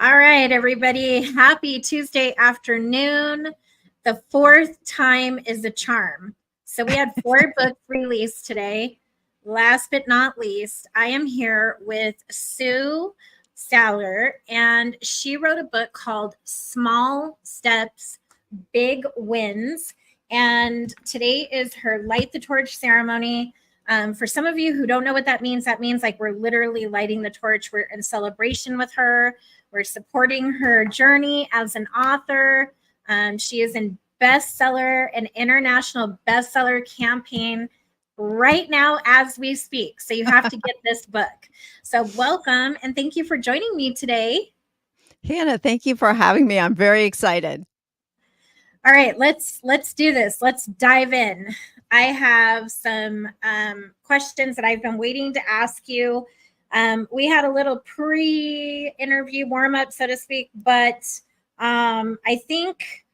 All right, everybody. Happy Tuesday afternoon. The fourth time is a charm. So we had four books released today. Last but not least, I am here with Sue Saller, and she wrote a book called Small Steps, Big Wins. And today is her Light the Torch ceremony. For some of you who don't know what that means like we're literally lighting the torch. We're in celebration with her. We're supporting her journey as an author. She is in an international bestseller campaign right now as we speak. So you have to get this book. So welcome and thank you for joining me today. Hannah, thank you for having me. I'm very excited. All right, let's do this. Let's dive in. I have some questions that I've been waiting to ask you. We had a little pre-interview warm-up, so to speak, but I think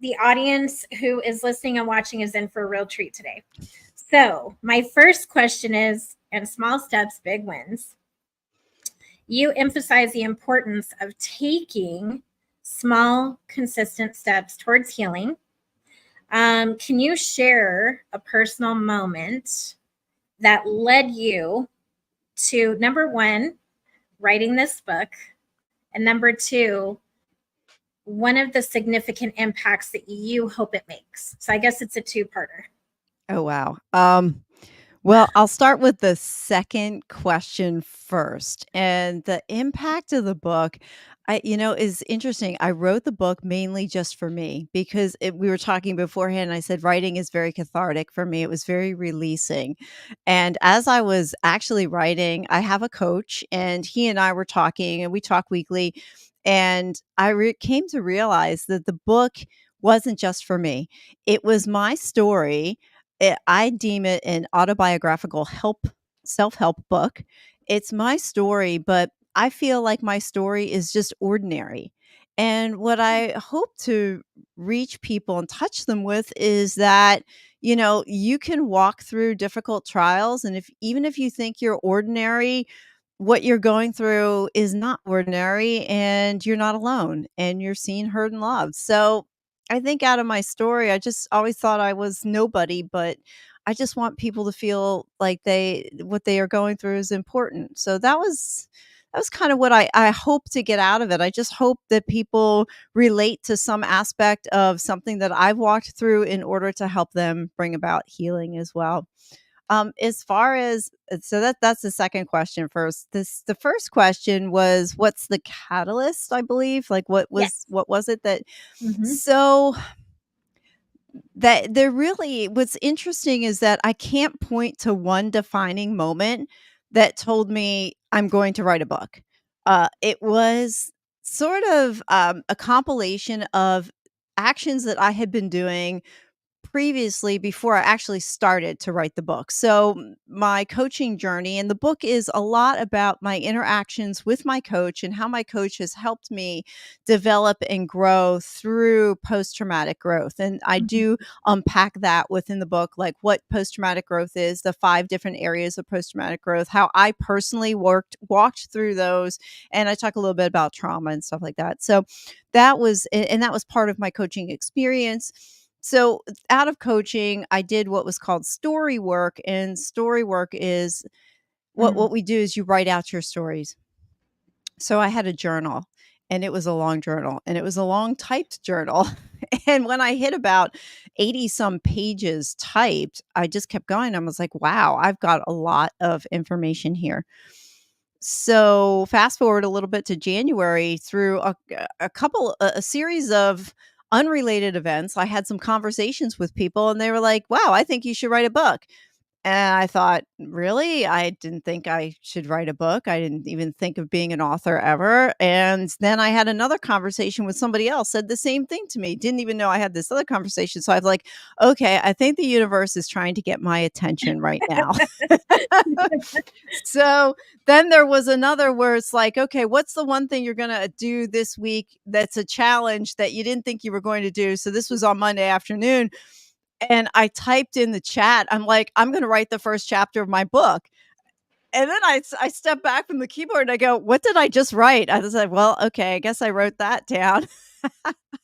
the audience who is listening and watching is in for a real treat today. So my first question is, in Small Steps, Big Wins, you emphasize the importance of taking small, consistent steps towards healing. Can you share a personal moment that led you to, number one, writing this book, and number two, one of the significant impacts that you hope it makes? So I guess it's a two-parter. Oh, wow. Well, I'll start with the second question first. And the impact of the book, is interesting. I wrote the book mainly just for me because we were talking beforehand. And I said writing is very cathartic for me. It was very releasing. And as I was actually writing, I have a coach and he and I were talking and we talk weekly. And I came to realize that the book wasn't just for me. It was my story. I deem it an autobiographical self-help book. It's my story, but I feel like my story is just ordinary. And what I hope to reach people and touch them with is that, you can walk through difficult trials. And even if you think you're ordinary, what you're going through is not ordinary and you're not alone and you're seen, heard, and loved. So I think out of my story, I just always thought I was nobody, but I just want people to feel like what they are going through is important. So that was kind of what I hope to get out of it. I just hope that people relate to some aspect of something that I've walked through in order to help them bring about healing as well. As far as that's the second question first. The first question was what's the catalyst, I believe? Like Yes. what was it that Mm-hmm. so that there really what's interesting is that I can't point to one defining moment that told me I'm going to write a book. It was sort of a compilation of actions that I had been doing previously before I actually started to write the book. So, my coaching journey and the book is a lot about my interactions with my coach and how my coach has helped me develop and grow through post traumatic growth. And I do unpack that within the book, like what post traumatic growth is, the 5 different areas of post traumatic growth, how I personally walked through those, and I talk a little bit about trauma and stuff like that. So, that was part of my coaching experience. So out of coaching, I did what was called story work. And story work is Mm-hmm. what we do is you write out your stories. So I had a journal and it was a long journal and it was a long typed journal. And when I hit about 80 some pages typed, I just kept going. I was like, wow, I've got a lot of information here. So fast forward a little bit to January through a series of unrelated events. I had some conversations with people and they were like, wow, I think you should write a book. And I thought, really? I didn't think I should write a book. I didn't even think of being an author ever. And then I had another conversation with somebody else, said the same thing to me. Didn't even know I had this other conversation. So I was like, okay, I think the universe is trying to get my attention right now. So then there was another where it's like, okay, what's the one thing you're going to do this week that's a challenge that you didn't think you were going to do? So this was on Monday afternoon. And I typed in the chat, I'm like, I'm going to write the first chapter of my book. And then I step back from the keyboard and I go, "What did I just write?" I was like, "Well, okay, I guess I wrote that down."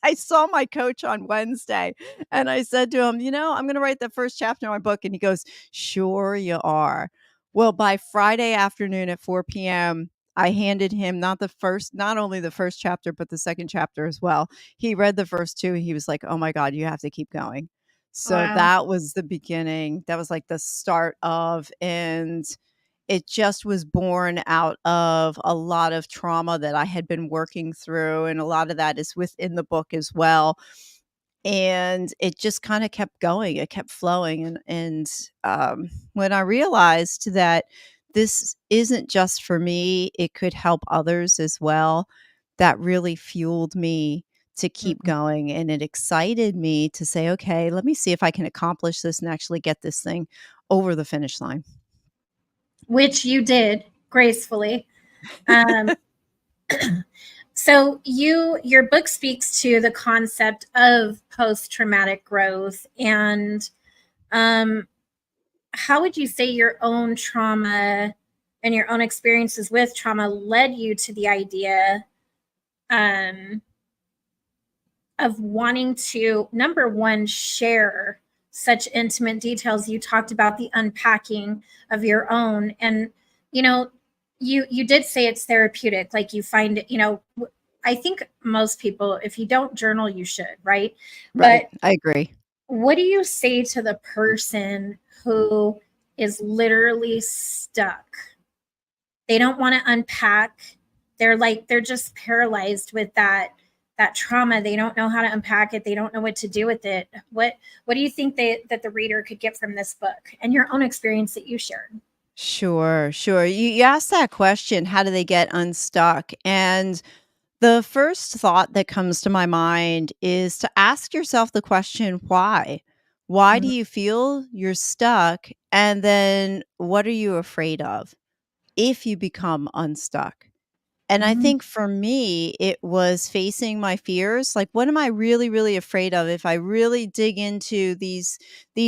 I saw my coach on Wednesday and I said to him, I'm going to write the first chapter of my book. And he goes, "Sure, you are." Well, by Friday afternoon at 4 p.m., I handed him not only the first chapter, but the second chapter as well. He read the first two. And he was like, "Oh my God, you have to keep going." So Wow. that was the beginning. That was like the start of, and it just was born out of a lot of trauma that I had been working through, and a lot of that is within the book as well. And it just kind of kept going. It kept flowing, and when I realized that this isn't just for me, it could help others as well. That really fueled me to keep Mhm. going, and it excited me to say, "Okay, let me see if I can accomplish this and actually get this thing over the finish line." Which you did gracefully. Um, so your book speaks to the concept of post-traumatic growth, and um, how would you say your own trauma and your own experiences with trauma led you to the idea um, of wanting to, number one, share such intimate details? You talked about the unpacking of your own, and you know you did say it's therapeutic, like you find it, I think most people, if you don't journal, you should, right? Right, But I agree. what do you say to the person who is literally stuck? They don't want to unpack. They're just paralyzed with that trauma. They don't know how to unpack it. They don't know what to do with it. What do you think that the reader could get from this book and your own experience that you shared? Sure, sure. You asked that question, how do they get unstuck? And the first thought that comes to my mind is to ask yourself the question, why? Why do Mhm. you feel you're stuck? And then what are you afraid of if you become unstuck? And I Mhm. think for me, it was facing my fears. Like, what am I really, really afraid of if I really dig into these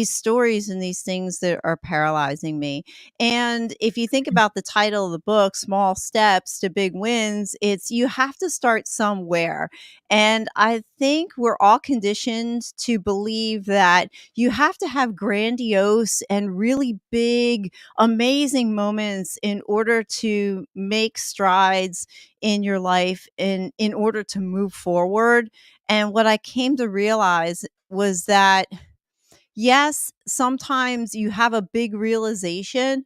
stories and these things that are paralyzing me? And if you think about the title of the book, Small Steps to Big Wins, it's you have to start somewhere. And I think we're all conditioned to believe that you have to have grandiose and really big, amazing moments in order to make strides in your life in order to move forward. And what I came to realize was that yes, sometimes you have a big realization,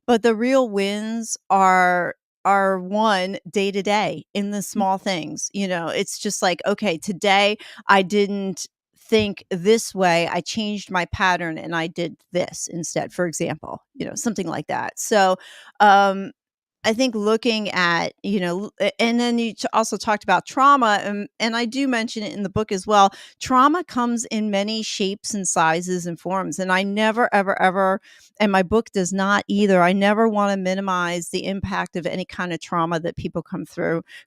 but the real wins are one day to day in the small things. It's just like, okay, today I didn't think this way. I changed my pattern and I did this instead, for example, something like that. So, um I think looking at, and then you also talked about trauma, and I do mention it in the book as well. Trauma comes in many shapes and sizes and forms. And I never, ever, ever, and my book does not either. I never want to minimize the impact of any kind of trauma that people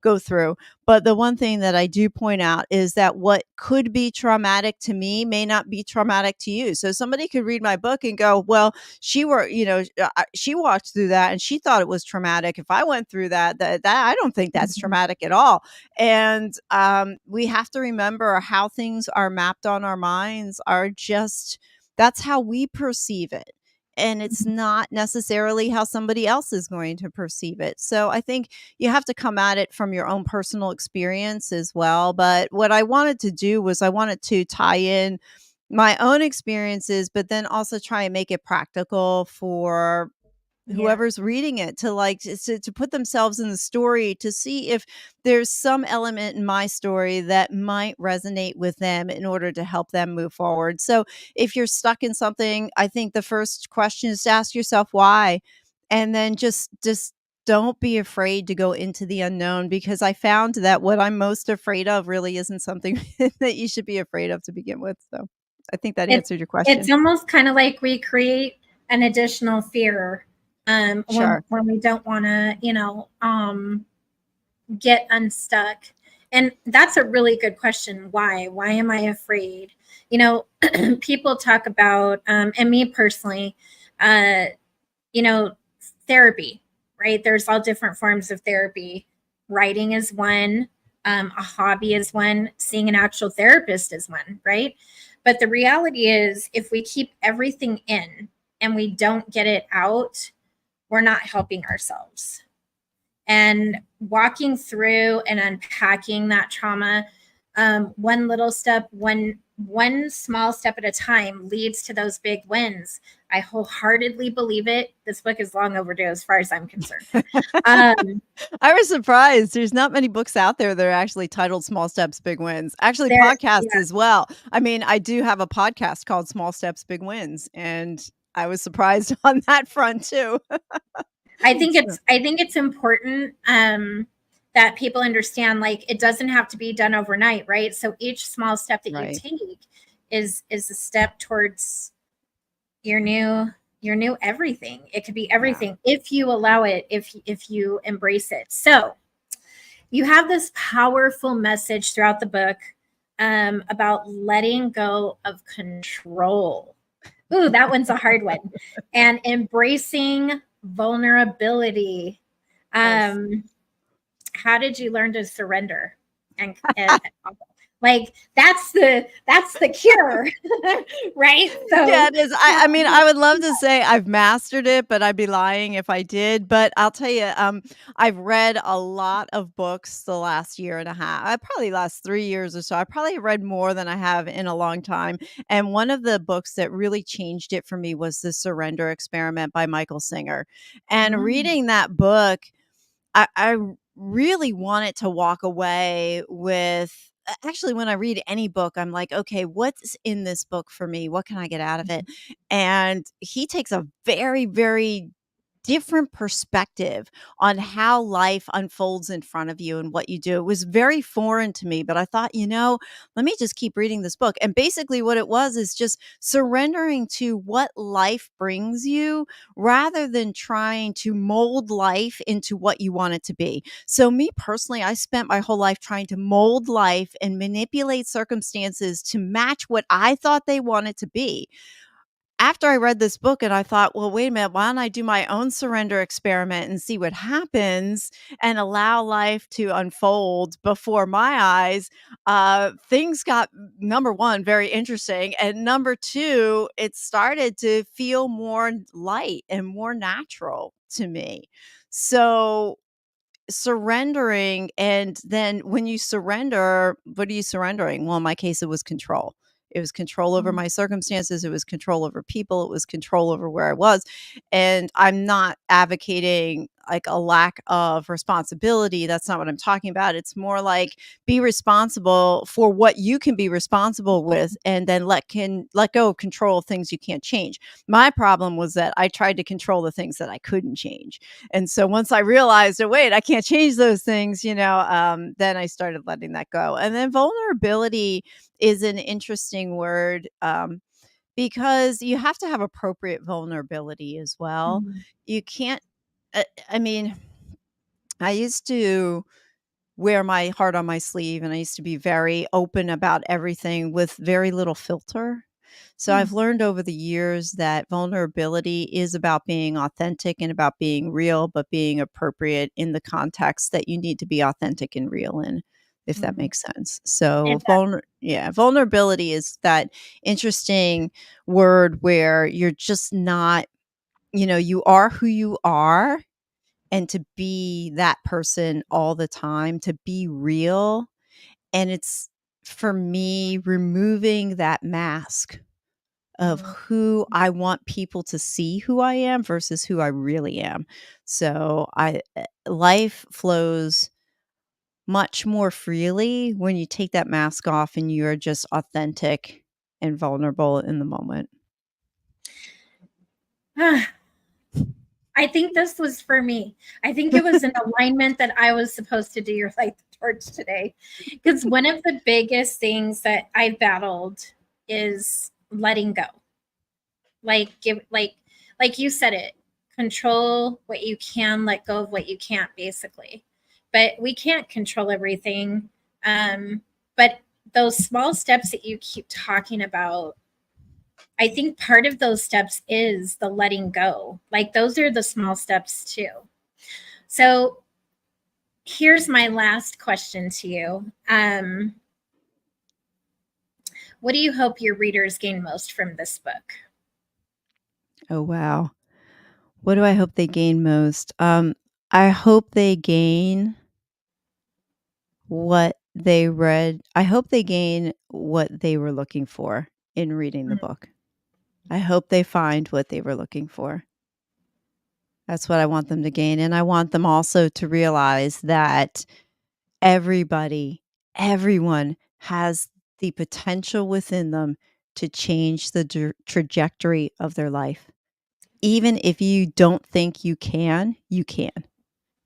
go through. But the one thing that I do point out is that what could be traumatic to me may not be traumatic to you. So somebody could read my book and go, well, she walked through that and she thought it was traumatic. If I went through that I don't think that's Mhm. traumatic at all. And we have to remember how things are mapped on our minds are just that's how we perceive it. And it's Mhm. not necessarily how somebody else is going to perceive it. So I think you have to come at it from your own personal experience as well. But what I wanted to do was I wanted to tie in my own experiences, but then also try and make it practical for Yeah. whoever's reading it to to put themselves in the story to see if there's some element in my story that might resonate with them in order to help them move forward. So if you're stuck in something, I think the first question is to ask yourself why, and then just don't be afraid to go into the unknown, because I found that what I'm most afraid of really isn't something that you should be afraid of to begin with. So I think that It answered your it's question. almost kind of like we create an additional fear Sure. when we don't want to, get unstuck. And that's a really good question. Why am I afraid? People talk about, and me personally, uh, you know therapy, right? There's all different forms of therapy. Writing is one, a hobby is one, seeing an actual therapist is one, right? But the reality is, if we keep everything in and we don't get it out, we're not helping ourselves. And walking through and unpacking that trauma, one little step, one small step at a time leads to those big wins. I wholeheartedly believe it. This book is long overdue as far as I'm concerned. I was surprised. There's not many books out there that are actually titled Small Steps, Big Wins. Actually, podcasts Yeah, as well. I mean, I do have a podcast called Small Steps, Big Wins, and I was surprised on that front too. So, I think it's important that people understand, like, it doesn't have to be done overnight, right? So each small step that you right. take is a step towards your new everything. It could be Yeah. everything if you allow it, if you embrace it. So you have this powerful message throughout the book about letting go of control. Ooh, that one's a hard one. And embracing vulnerability. Yes. How did you learn to surrender? And like that's the cure, right? Yeah, So it is. I mean, I would love to say I've mastered it, but I'd be lying if I did. But I'll tell you, I've read a lot of books the last year and a half. I probably last 3 years or so. I probably read more than I have in a long time. And one of the books that really changed it for me was The Surrender Experiment by Michael Singer. And mm, reading that book, I really wanted to walk away with actually, when I read any book, I'm like, "Okay, what's in this book for me? What can I get out of it?" And he takes a very, very different perspective on how life unfolds in front of you and what you do. It was very foreign to me, but I thought, let me just keep reading this book. And basically, what it was is just surrendering to what life brings you rather than trying to mold life into what you want it to be. So, me personally, I spent my whole life trying to mold life and manipulate circumstances to match what I thought they wanted to be. After I read this book and I thought, well, wait a minute, why don't I do my own surrender experiment and see what happens and allow life to unfold before my eyes? Things got, number one, very interesting. And number two, it started to feel more light and more natural to me. So, surrendering, and then when you surrender, what are you surrendering? Well, in my case, it was control. It was control over mm, my circumstances. It was control over people. It was control over where I was. And I'm not advocating like a lack of responsibility. That's not what I'm talking about. It's more like be responsible for what you can be responsible with, and then let go of control of things you can't change. My problem was that I tried to control the things that I couldn't change. And so once I realized, oh, wait, I can't change those things, then I started letting that go. And then vulnerability is an interesting word, because you have to have appropriate vulnerability as well. mm, You can't, I mean, I used to wear my heart on my sleeve, and I used to be very open about everything with very little filter. So mm, I've learned over the years that vulnerability is about being authentic and about being real, but being appropriate in the context that you need to be authentic and real in, if that mm. makes sense. So It does. vulnerability is that interesting word where you're just not, you are who you are, and to be that person all the time, to be real. And it's, for me, removing that mask of Mm. who I want people to see who I am versus who I really am. So life flows much more freely when you take that mask off and you're just authentic and vulnerable in the moment. I think this was for me. I think it was an alignment that I was supposed to do your light torch today. Because one of the biggest things that I've battled is letting go. Like give like you said it, control what you can, let go of what you can't, basically. But we can't control everything. But those small steps that you keep talking about, I think part of those steps is the letting go. Like those are the small steps too. So here's my last question to you. What do you hope your readers gain most from this book? Oh, wow. What do I hope they gain most? I hope they gain what they read. I hope they gain what they were looking for in reading the book. I hope they find what they were looking for. That's what I want them to gain. And I want them also to realize that everyone has the potential within them to change the trajectory of their life. Even if you don't think you can, you can.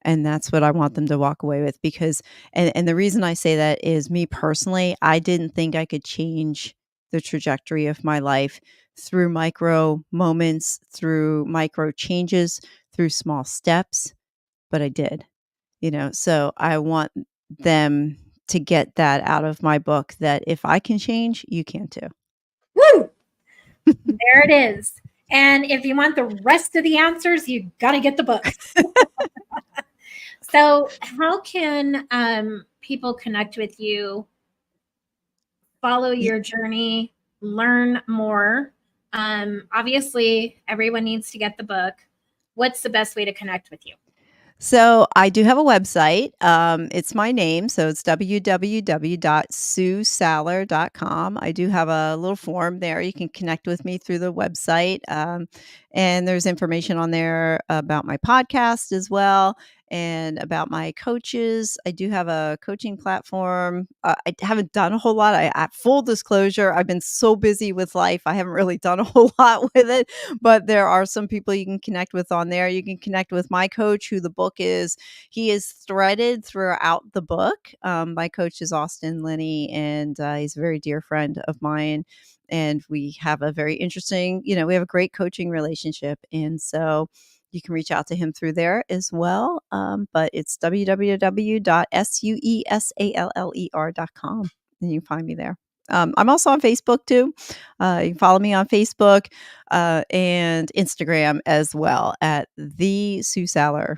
And that's what I want them to walk away with because and the reason I say that is me personally, I didn't think I could change the trajectory of my life through micro moments, through micro changes, through small steps, but I did. So I want them to get that out of my book that if I can change, you can too. Woo! There it is. And if you want the rest of the answers, you got to get the book. So, how can people connect with you, follow your journey, learn more? Obviously, everyone needs to get the book. What's the best way to connect with you? So I do have a website. It's my name. So it's www.suesaller.com. I do have a little form there. You can connect with me through the website. And there's information on there about my podcast as well and about my coaches. I do have a coaching platform. I haven't done a whole lot. Full disclosure, I've been so busy with life. I haven't really done a whole lot with it, but there are some people you can connect with on there. You can connect with my coach, who the book is. He is threaded throughout the book. My coach is Austin Linney, and he's a very dear friend of mine. And we have a very interesting, we have a great coaching relationship. And so you can reach out to him through there as well. But it's www.suesaller.com. And you can find me there. I'm also on Facebook too. You can follow me on Facebook and Instagram as well at the Sue Saller.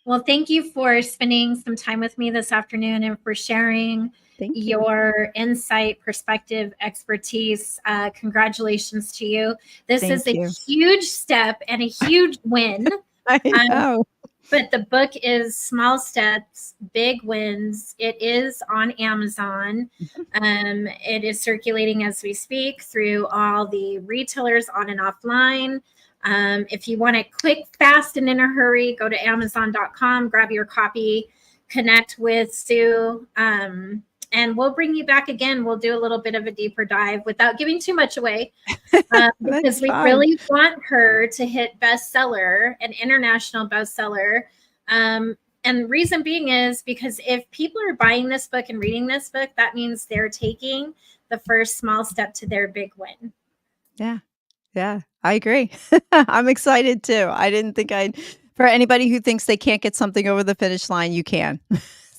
Well, thank you for spending some time with me this afternoon and for sharing Thank you. your insight, perspective, expertise. Congratulations to you. This Thank is a you. huge step and a huge win. I know. But the book is Small Steps, Big Wins. It is on Amazon. It is circulating as we speak through all the retailers on and offline. If you want it quick, fast, and in a hurry, go to Amazon.com, grab your copy, connect with Sue, and we'll bring you back again. We'll do a little bit of a deeper dive without giving too much away, because we really want her to hit bestseller, an international bestseller. And the reason being is because if people are buying this book and reading this book, that means they're taking the first small step to their big win. Yeah. Yeah, I agree. I'm excited too. I didn't think for anybody who thinks they can't get something over the finish line, you can.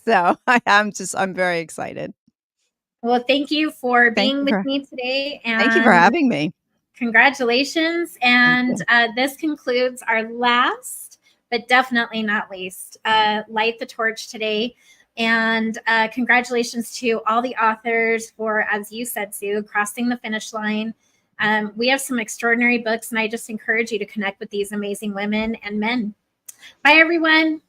So I'm very excited. Well, thank you for Thank being you with for, me today. thank you for And having me. congratulations. Thank And you. this concludes our last, but definitely not least, Light the Torch today. And congratulations to all the authors for, as you said, Sue, crossing the finish line. We have some extraordinary books, and I just encourage you to connect with these amazing women and men. Bye, everyone.